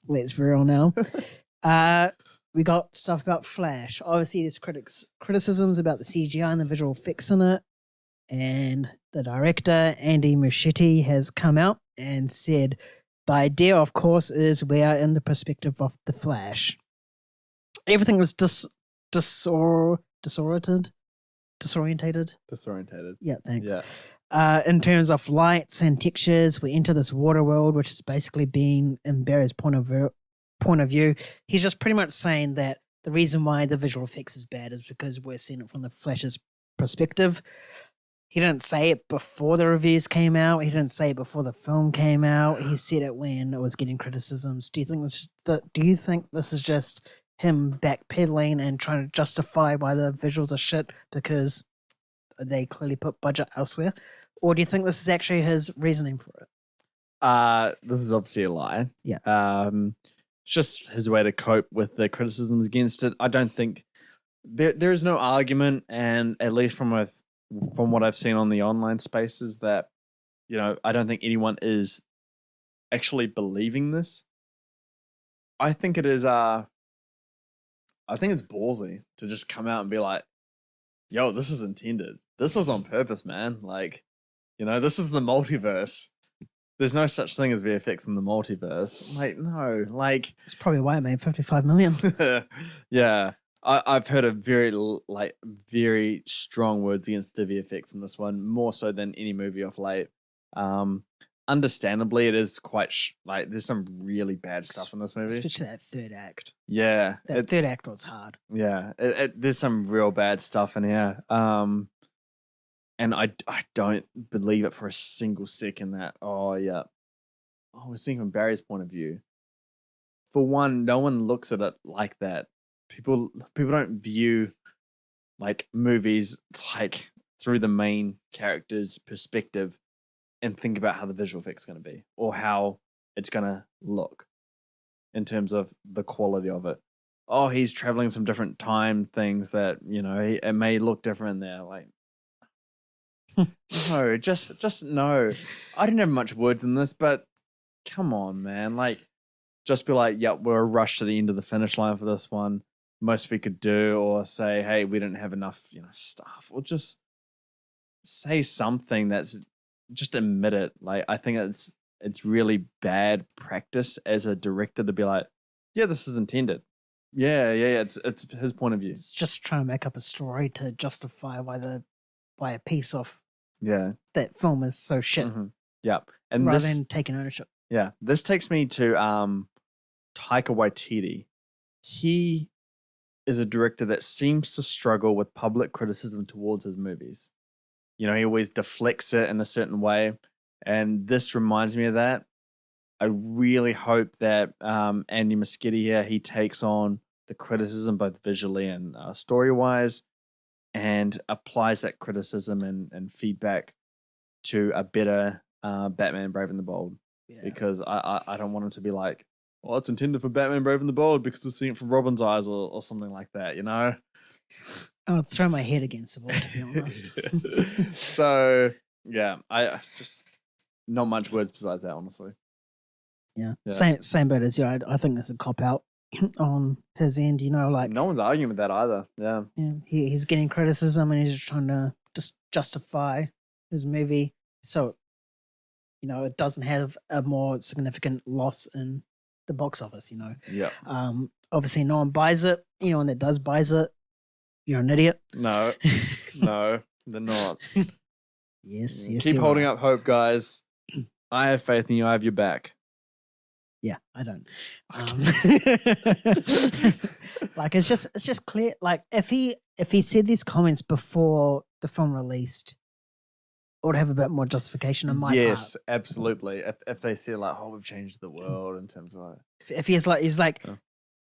Let's be real now. We got stuff about Flash. Obviously, there's criticisms about the CGI and the visual effects in it. And the director, Andy Muschietti, has come out and said the idea, of course, is we are in the perspective of the Flash. Everything was disorientated. Yeah, thanks. Yeah. In terms of lights and textures, we enter this water world, which is basically being in Barry's point of view. He's just pretty much saying that the reason why the visual effects is bad is because we're seeing it from the Flash's perspective. He didn't say it before the reviews came out. He didn't say it before the film came out. He said it when it was getting criticisms. Do you think this is just him backpedaling and trying to justify why the visuals are shit because they clearly put budget elsewhere? Or do you think this is actually his reasoning for it? This is obviously a lie. Yeah. It's just his way to cope with the criticisms against it. I don't think there is no argument, and at least from what I've seen on the online spaces, that I don't think anyone is actually believing this. I think it is. I think it's ballsy to just come out and be like, "Yo, this is intended. This was on purpose, man. Like, this is the multiverse. There's no such thing as VFX in the multiverse. Like, no, like it's probably why it made $55 million. Yeah, I've heard of very strong words against the VFX in this one, more so than any movie of late. Understandably, it is quite there's some really bad stuff in this movie, especially that third act. Yeah, that third act was hard. Yeah, there's some real bad stuff in here. And I don't believe it for a single second that, we're seeing from Barry's point of view. For one, no one looks at it like that. People don't view like movies like through the main character's perspective and think about how the visual effect's going to be or how it's going to look in terms of the quality of it. Oh, he's traveling some different time things that, it may look different there. Like, no, just no. I didn't have much words in this, but come on, man. Like, just be like, yep, we're rushed to the end of the finish line for this one. Most we could do, or say, hey, we didn't have enough, stuff, or just say something that's just admit it. Like, I think it's really bad practice as a director to be like, yeah, this is intended. Yeah. It's his point of view. It's just trying to make up a story to justify why a piece of that film is so shit. Mm-hmm. Yeah, and rather than taking ownership. Yeah, this takes me to Taika Waititi. He is a director that seems to struggle with public criticism towards his movies. He always deflects it in a certain way, and this reminds me of that. I really hope that Andy Muschietti here, he takes on the criticism both visually and story-wise, and applies that criticism and feedback to a better Batman Brave and the Bold. Yeah. Because I don't want him to be like, well, it's intended for Batman Brave and the Bold because we're seeing it from Robin's eyes or something like that, I'll throw my head against the wall, to be honest. So, yeah, I just not much words besides that, honestly. Yeah. Same boat as you. I think there's a cop-out on his end, like... No one's arguing with that either, yeah. Yeah, he's getting criticism and he's just trying to just justify his movie so, it doesn't have a more significant loss in the box office, Yeah. Obviously, no one buys it. Anyone that does buys it, you're an idiot. No, they're not. Yes. Keep holding up hope, guys. I have faith in you. I have your back. Yeah, I don't. Like it's just clear. Like if he said these comments before the film released, it would have a bit more justification on my part. Yes, absolutely. If they say like, "Oh, we've changed the world," in terms of like, if he's like,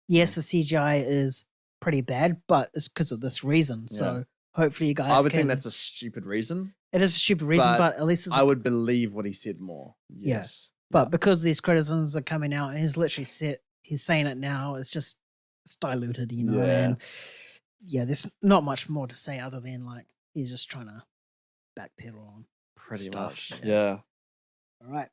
yes, the CGI is pretty bad, but it's because of this reason. So hopefully, you guys. I would think that's a stupid reason. It is a stupid reason, but at least I would believe what he said more. Yes. But because these criticisms are coming out and he's literally he's saying it now, it's diluted, and there's not much more to say other than like he's just trying to backpedal on pretty stuff. much. Yeah. All right.